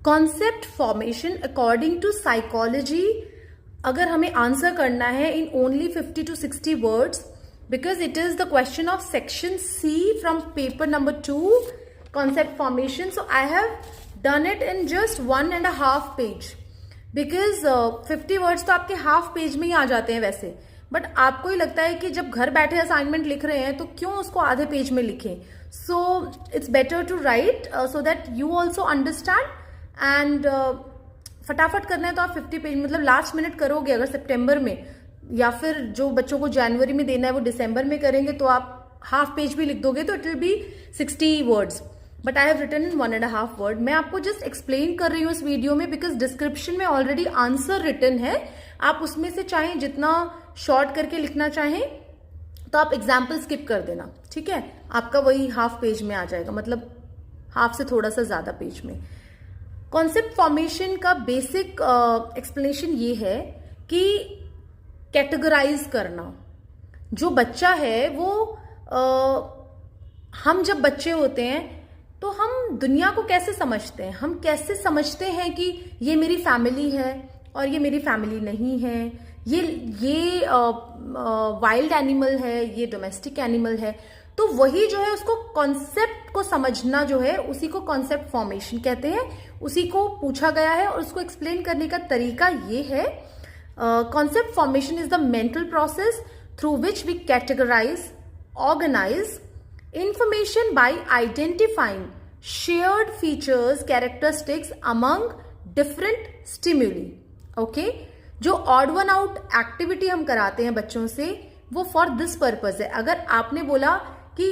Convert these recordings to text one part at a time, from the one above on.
Concept formation according to psychology अगर हमें answer करना है in only 50 to 60 words, because it is the question of section C from paper number 2 concept formation. So I have done it in just 1.5 page because 50 words तो आपके half page में ही आ जाते हैं वैसे, बट आपको ही लगता है कि जब घर बैठे असाइनमेंट लिख रहे हैं तो क्यों उसको आधे पेज में लिखें. So it's better to write so that you also understand and फटाफट करना है तो आप 50 पेज मतलब लास्ट मिनट करोगे अगर सितंबर में, या फिर जो बच्चों को जनवरी में देना है वो दिसंबर में करेंगे तो आप हाफ पेज भी लिख दोगे तो it will be 60 words. But I have written in 1.5 word. मैं आपको जस्ट एक्सप्लेन कर रही हूँ इस वीडियो में बिकॉज डिस्क्रिप्शन में ऑलरेडी आंसर रिटन है. आप उसमें से चाहें जितना शॉर्ट करके लिखना चाहें तो आप एग्जाम्पल स्किप कर देना, ठीक है. आपका वही हाफ पेज में आ जाएगा, मतलब हाफ से थोड़ा सा ज्यादा पेज में. कॉन्सेप्ट फॉर्मेशन का बेसिक एक्सप्लेनेशन ये है कि कैटेगराइज करना. जो बच्चा है वो हम जब बच्चे होते हैं तो हम दुनिया को कैसे समझते हैं, हम कैसे समझते हैं कि ये मेरी फैमिली है और ये मेरी फैमिली नहीं है, ये वाइल्ड एनिमल है, ये डोमेस्टिक एनिमल है. तो वही जो है उसको कॉन्सेप्ट को समझना जो है उसी को कॉन्सेप्ट फॉर्मेशन कहते हैं. उसी को पूछा गया है और उसको एक्सप्लेन करने का तरीका ये है. Concept formation is the mental process through which we categorize, organize information by identifying shared features, characteristics among different stimuli. Okay? जो odd one out activity हम कराते हैं बच्चों से वो for this purpose है. अगर आपने बोला कि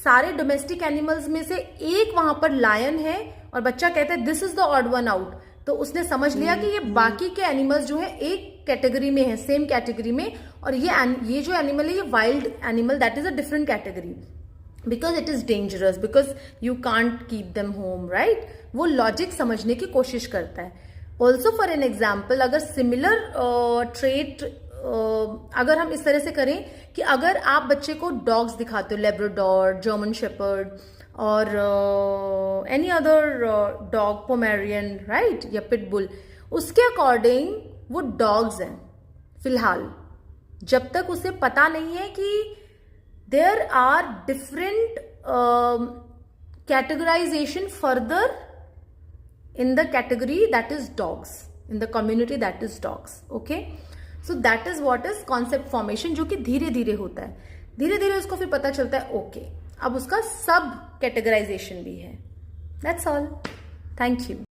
सारे डोमेस्टिक एनिमल्स में से एक वहां पर लायन है और बच्चा कहता है this is the odd one out, तो उसने समझ लिया कि ये बाकी के एनिमल्स जो है एक कैटेगरी में है, सेम कैटेगरी में, और ये जो एनिमल है ये wild animal, that is a different category because it is dangerous, because you can't keep them home, right. वो लॉजिक समझने की कोशिश करता है. ऑल्सो फॉर एन एग्जाम्पल अगर सिमिलर ट्रेट अगर हम इस तरह से करें कि अगर आप बच्चे को डॉग्स दिखाते हो, लेब्राडोर, जर्मन शेपर्ड और any other dog, Pomeranian, right, या पिटबुल, उसके अकॉर्डिंग वो डॉग्स हैं फिलहाल, जब तक उसे पता नहीं है कि there are different categorisation further in the category that is dogs, in the community that is dogs. Okay, so that is what is concept formation, जो कि धीरे धीरे होता है. धीरे धीरे उसको फिर पता चलता है ओके अब उसका सब कैटेगराइजेशन भी है. That's all. Thank you.